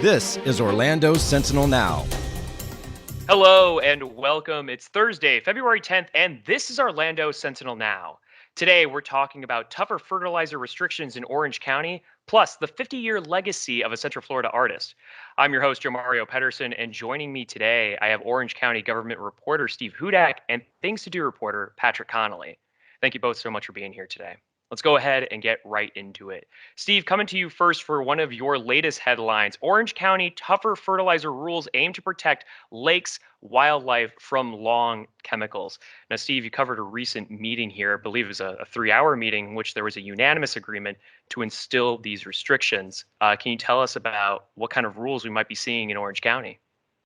This is Orlando Sentinel Now. Hello and welcome. It's Thursday, February 10th, and this is Orlando Sentinel Now. Today, we're talking about tougher fertilizer restrictions in Orange County, plus the 50-year legacy of a Central Florida artist. I'm your host, Joe Mario Pedersen, and joining me today, I have Orange County government reporter Steve Hudak and Things to Do reporter Patrick Connolly. Thank you both so much for being here today. Let's go ahead and get right into it. Steve, coming to you first for one of your latest headlines. Orange County tougher fertilizer rules aim to protect lakes, wildlife from long chemicals. Now, Steve, you covered a recent meeting here. I believe it was a 3-hour meeting in which there was a unanimous agreement to instill these restrictions. Can you tell us about what kind of rules we might be seeing in Orange County?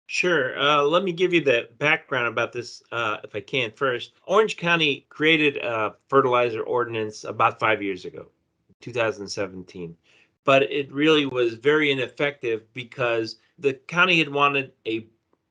Sure. Let me give you the background about this, if I can first. Orange County created a fertilizer ordinance about 5 years ago, 2017. But it really was very ineffective because the county had wanted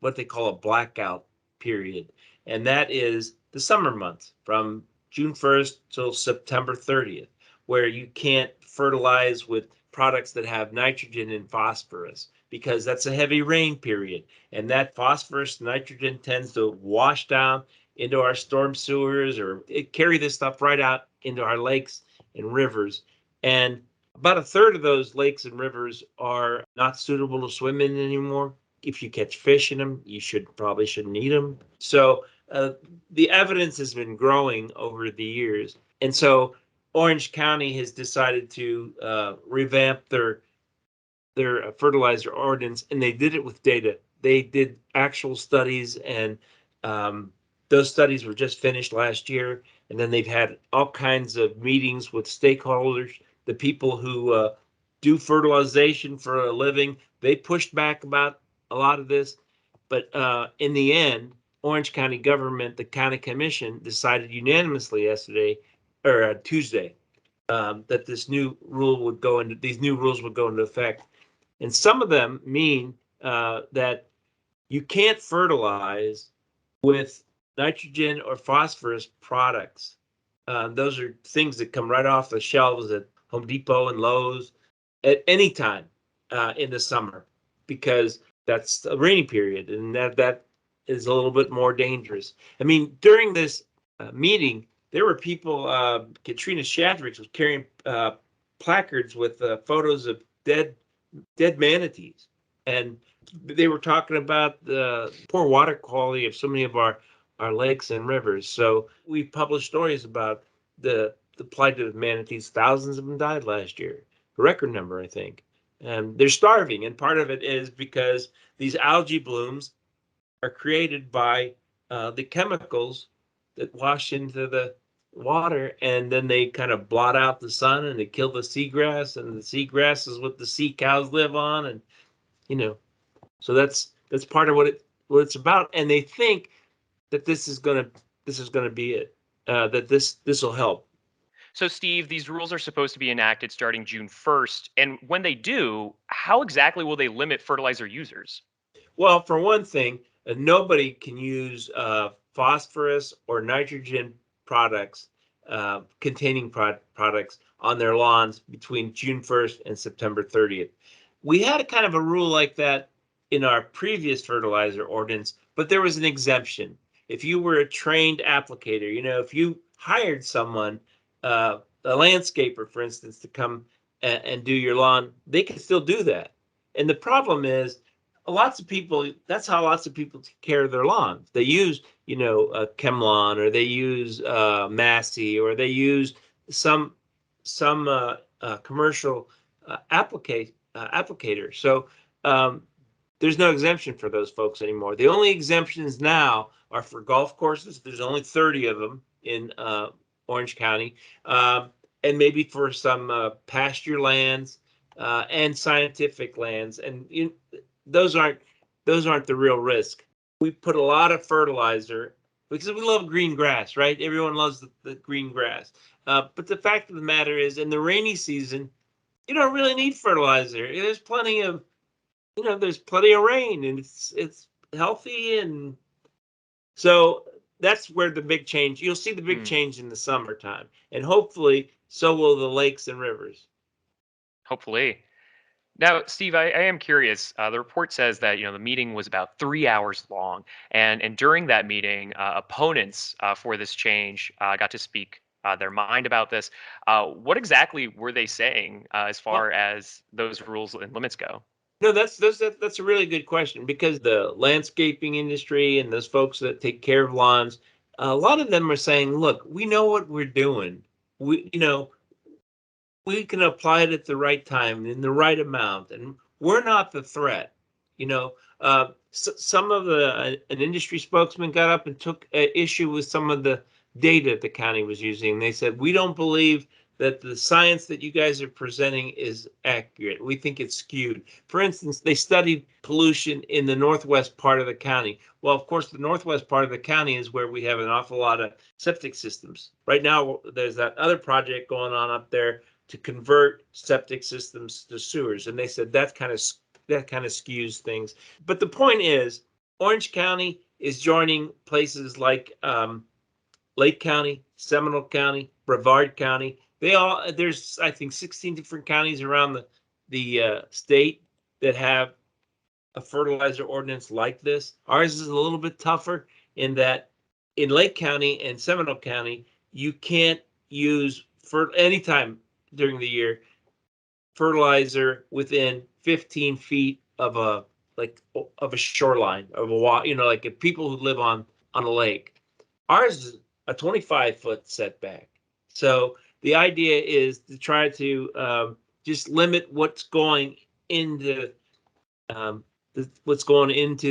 what they call a blackout period. And that is the summer months from June 1st till September 30th, where you can't fertilize with products that have nitrogen and phosphorus because that's a heavy rain period. And that phosphorus, nitrogen tends to wash down into our storm sewers or carry this stuff right out into our lakes and rivers. And about a third of those lakes and rivers are not suitable to swim in anymore. If you catch fish in them, you probably shouldn't eat them. So the evidence has been growing over the years. And so Orange County has decided to revamp their fertilizer ordinance, and they did it with data. They did actual studies, and those studies were just finished last year. And then they've had all kinds of meetings with stakeholders, the people who do fertilization for a living. They pushed back about a lot of this, but in the end, Orange County government, the county commission, decided unanimously Tuesday, that these new rules would go into effect. And some of them mean that you can't fertilize with nitrogen or phosphorus products. Those are things that come right off the shelves at Home Depot and Lowe's at any time in the summer, because that's a rainy period, and that is a little bit more dangerous. I mean, during this meeting, there were people, Katrina Shadrix was carrying placards with photos of dead manatees. And they were talking about the poor water quality of so many of our lakes and rivers. So we published stories about the plight of manatees. Thousands of them died last year, a record number, I think. And they're starving. And part of it is because these algae blooms are created by the chemicals that wash into the water, and then they kind of blot out the sun and they kill the seagrass, and the seagrass is what the sea cows live on. And so that's part of what it's about. And they think that this is gonna be it, that this will help. So, Steve, these rules are supposed to be enacted starting June 1st. And when they do, how exactly will they limit fertilizer users? Well, for one thing, nobody can use phosphorus or nitrogen products, containing products on their lawns between June 1st and September 30th. We had a kind of a rule like that in our previous fertilizer ordinance, but there was an exemption. If you were a trained applicator, if you hired someone, a landscaper, for instance, to come and do your lawn, they can still do that. And the problem is, that's how lots of people take care of their lawns. They use, ChemLawn, or they use Massey, or they use some commercial applicator. So there's no exemption for those folks anymore. The only exemptions now are for golf courses. There's only 30 of them in Orange County, and maybe for some pasture lands and scientific lands. And those aren't the real risk. We put a lot of fertilizer because we love green grass, right? Everyone loves the green grass. But the fact of the matter is, in the rainy season, you don't really need fertilizer. There's plenty of rain, and it's healthy. And so that's where the big change, you'll see the big change in the summertime. And hopefully so will the lakes and rivers. Hopefully. Now, Steve, I am curious. The report says that the meeting was about 3 hours long, and during that meeting, opponents for this change got to speak their mind about this. What exactly were they saying as Well, far as those rules and limits go? no, that's a really good question because the landscaping industry and those folks that take care of lawns, a lot of them are saying, "Look, we know what we're doing. We can apply it at the right time in the right amount, and we're not the threat." Some of an industry spokesman got up and took issue with some of the data the county was using. They said, "We don't believe that the science that you guys are presenting is accurate. We think it's skewed." For instance, they studied pollution in the northwest part of the county. Well, of course, the northwest part of the county is where we have an awful lot of septic systems. Right now, there's that other project going on up there to convert septic systems to sewers, and they said that kind of skews things. But the point is, Orange County is joining places like Lake County, Seminole County, Brevard County. There's I think 16 different counties around the state that have a fertilizer ordinance like this. Ours is a little bit tougher in that in Lake County and Seminole County, you can't use for anytime during the year fertilizer within 15 feet of a shoreline of a water, like if people who live on a lake. Ours is a 25-foot setback. So the idea is to try to just limit um, what's going into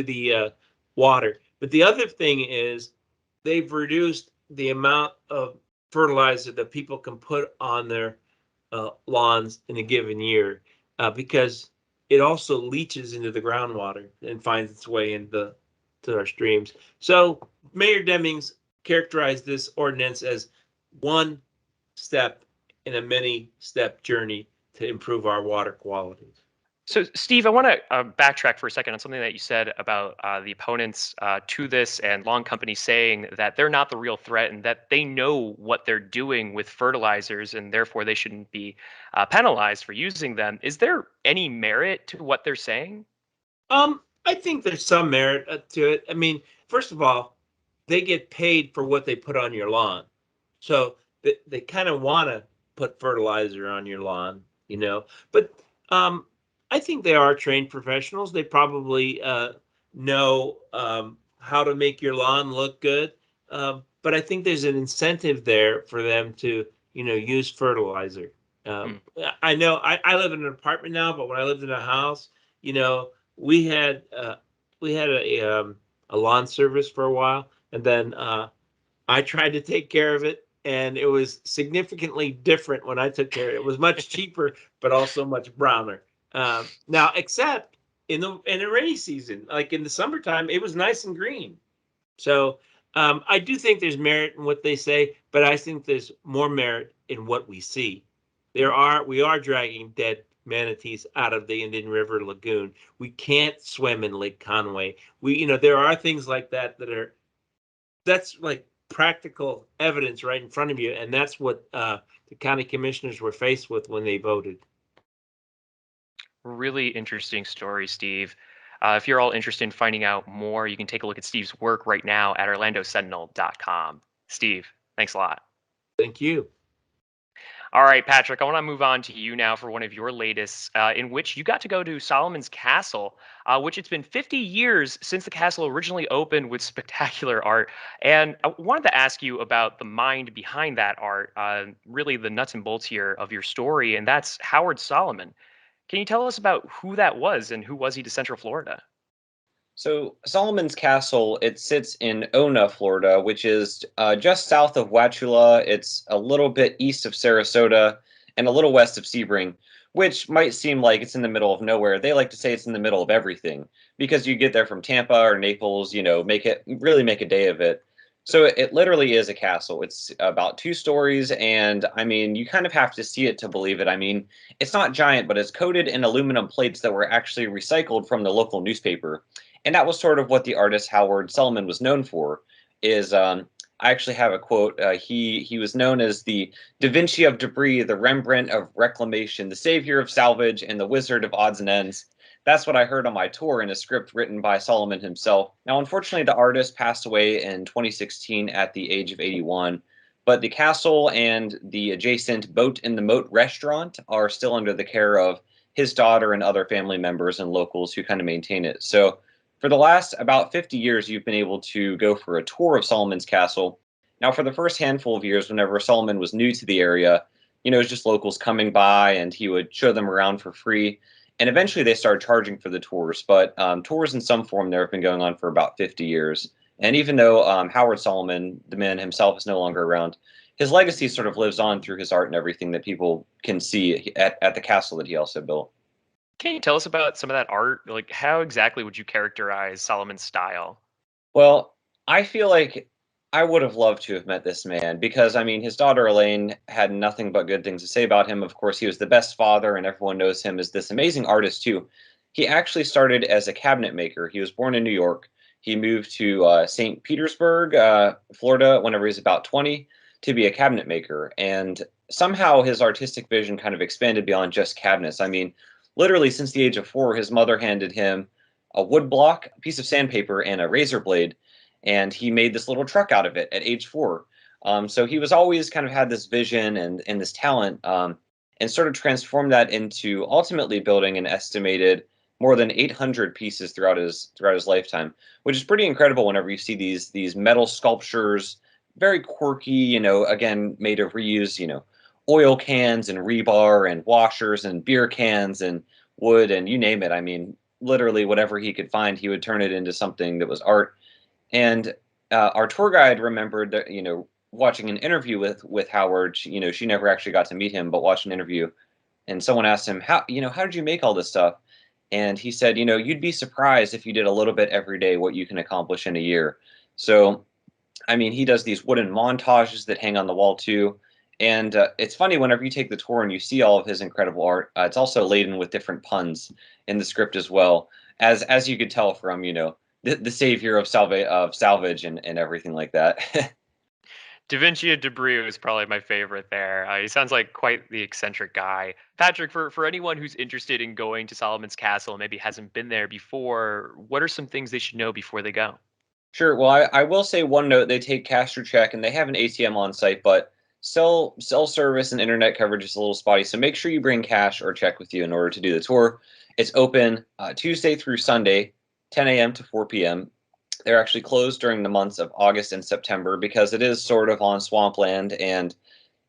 the water. But the other thing is they've reduced the amount of fertilizer that people can put on their lawns in a given year because it also leaches into the groundwater and finds its way into our streams. So Mayor Demings characterized this ordinance as one step in a many-step journey to improve our water quality. So, Steve, I want to backtrack for a second on something that you said about the opponents to this and lawn companies saying that they're not the real threat and that they know what they're doing with fertilizers and therefore they shouldn't be penalized for using them. Is there any merit to what they're saying? I think there's some merit to it. I mean, first of all, they get paid for what they put on your lawn. So they kind of want to put fertilizer on your lawn. But I think they are trained professionals. They probably know how to make your lawn look good. But I think there's an incentive there for them to, use fertilizer. Hmm. I know I live in an apartment now, but when I lived in a house, you know, we had uh, we had a lawn service for a while, and then I tried to take care of it, and it was significantly different when I took care of it. It was much cheaper, but also much browner. Now, except in the rainy season, like in the summertime, it was nice and green. So I do think there's merit in what they say, but I think there's more merit in what we see. We are dragging dead manatees out of the Indian River Lagoon. We can't swim in Lake Conway. There are things like that's like practical evidence right in front of you, and that's what the county commissioners were faced with when they voted. Really interesting story, Steve. If you're all interested in finding out more, you can take a look at Steve's work right now at orlandosentinel.com. Steve, thanks a lot. Thank you. All right, Patrick, I want to move on to you now for one of your latest, in which you got to go to Solomon's Castle, which it's been 50 years since the castle originally opened with spectacular art. And I wanted to ask you about the mind behind that art, really the nuts and bolts here of your story, and that's Howard Solomon. Can you tell us about who that was and who was he to Central Florida? So Solomon's Castle, it sits in Ona, Florida, which is just south of Wachula. It's a little bit east of Sarasota and a little west of Sebring, which might seem like it's in the middle of nowhere. They like to say it's in the middle of everything because you get there from Tampa or Naples, really make a day of it. So it literally is a castle. It's about 2 stories, and I mean, you kind of have to see it to believe it. I mean, it's not giant, but it's coated in aluminum plates that were actually recycled from the local newspaper. And that was sort of what the artist Howard Solomon was known for, is I actually have a quote. He was known as the Da Vinci of debris, the Rembrandt of reclamation, the savior of salvage, and the wizard of odds and ends. That's what I heard on my tour in a script written by Solomon himself. Now, unfortunately, the artist passed away in 2016 at the age of 81, but the castle and the adjacent Boat in the Moat restaurant are still under the care of his daughter and other family members and locals who kind of maintain it. So, for the last about 50 years, you've been able to go for a tour of Solomon's Castle. Now, for the first handful of years, whenever Solomon was new to the area, it was just locals coming by and he would show them around for free. And eventually they started charging for the tours. But tours in some form there have been going on for about 50 years. And even though Howard Solomon, the man himself, is no longer around, his legacy sort of lives on through his art and everything that people can see at the castle that he also built. Can you tell us about some of that art? Like, how exactly would you characterize Solomon's style? Well, I feel like I would have loved to have met this man because, I mean, his daughter Elaine had nothing but good things to say about him. Of course, he was the best father, and everyone knows him as this amazing artist, too. He actually started as a cabinet maker. He was born in New York. He moved to St. Petersburg, Florida, whenever he was about 20 to be a cabinet maker. And somehow his artistic vision kind of expanded beyond just cabinets. I mean, literally, since the age of 4, his mother handed him a wood block, a piece of sandpaper, and a razor blade, and he made this little truck out of it at age 4. So he was always kind of had this vision and this talent, and sort of transformed that into ultimately building an estimated more than 800 pieces throughout his lifetime, which is pretty incredible whenever you see these metal sculptures, very quirky, again made of reused, oil cans and rebar and washers and beer cans and wood and you name it. I mean, literally whatever he could find, he would turn it into something that was art. And our tour guide remembered that, watching an interview with Howard. She never actually got to meet him, but watched an interview, and someone asked him, how did you make all this stuff? And he said, you'd be surprised if you did a little bit every day what you can accomplish in a year. So, I mean, he does these wooden montages that hang on the wall too. And it's funny whenever you take the tour and you see all of his incredible art. It's also laden with different puns in the script as well, as you could tell from the savior of salvage and everything like that. Da Vinci of Debris is probably my favorite there. He sounds like quite the eccentric guy. Patrick, for anyone who's interested in going to Solomon's Castle and maybe hasn't been there before, what are some things they should know before they go? Sure. Well, I will say one note: they take cash or check, and they have an ATM on site, but cell service and internet coverage is a little spotty. So make sure you bring cash or check with you in order to do the tour. It's open Tuesday through Sunday, 10 a.m. to 4 p.m. They're actually closed during the months of August and September because it is sort of on swampland. And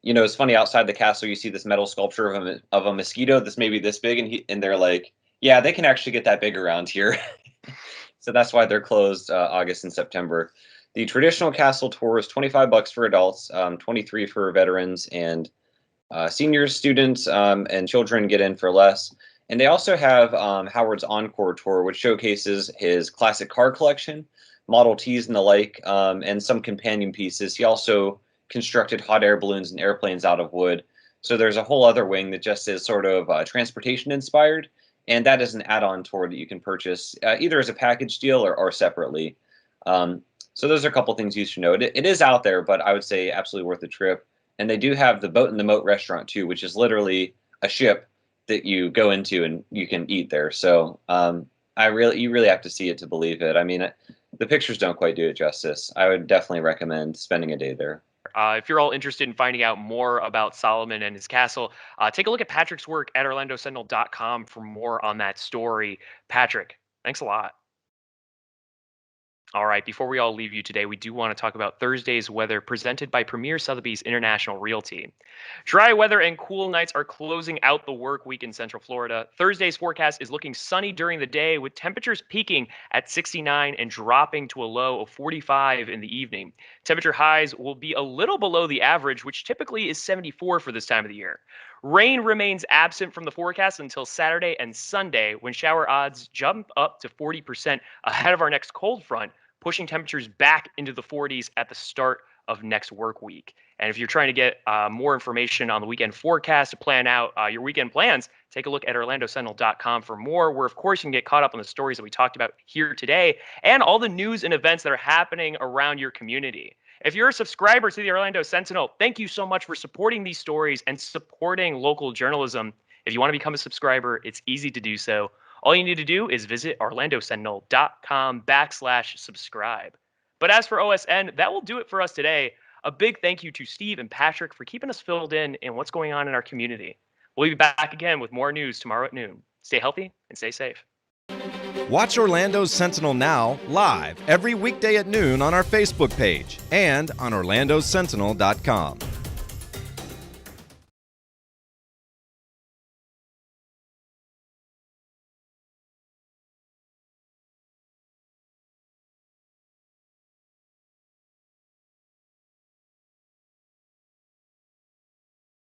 it's funny, outside the castle you see this metal sculpture of a mosquito that's maybe this big, and they're like, yeah, they can actually get that big around here. So that's why they're closed August and September. The traditional castle tour is $25 for adults, 23 for veterans, and seniors, students, and children get in for less. And they also have Howard's Encore Tour, which showcases his classic car collection, Model Ts and the like, and some companion pieces. He also constructed hot air balloons and airplanes out of wood. So there's a whole other wing that just is sort of transportation inspired. And that is an add-on tour that you can purchase either as a package deal or separately. So those are a couple things you should know. It is out there, but I would say absolutely worth the trip. And they do have the Boat in the Moat restaurant too, which is literally a ship that you go into and you can eat there. So you really have to see it to believe it. I mean, the pictures don't quite do it justice. I would definitely recommend spending a day there. If you're all interested in finding out more about Solomon and his castle, take a look at Patrick's work at OrlandoSentinel.com for more on that story. Patrick, thanks a lot. All right, before we all leave you today, we do want to talk about Thursday's weather presented by Premier Sotheby's International Realty. Dry weather and cool nights are closing out the work week in Central Florida. Thursday's forecast is looking sunny during the day with temperatures peaking at 69 and dropping to a low of 45 in the evening. Temperature highs will be a little below the average, which typically is 74 for this time of the year. Rain remains absent from the forecast until Saturday and Sunday, when shower odds jump up to 40% ahead of our next cold front, pushing temperatures back into the 40s at the start of next work week. And if you're trying to get more information on the weekend forecast to plan out your weekend plans, take a look at OrlandoSentinel.com for more, where, of course, you can get caught up on the stories that we talked about here today and all the news and events that are happening around your community. If you're a subscriber to the Orlando Sentinel, thank you so much for supporting these stories and supporting local journalism. If you want to become a subscriber, it's easy to do so. All you need to do is visit orlandosentinel.com/subscribe. But as for OSN, that will do it for us today. A big thank you to Steve and Patrick for keeping us filled in what's going on in our community. We'll be back again with more news tomorrow at noon. Stay healthy and stay safe. Watch Orlando's Sentinel Now live every weekday at noon on our Facebook page and on orlandosentinel.com.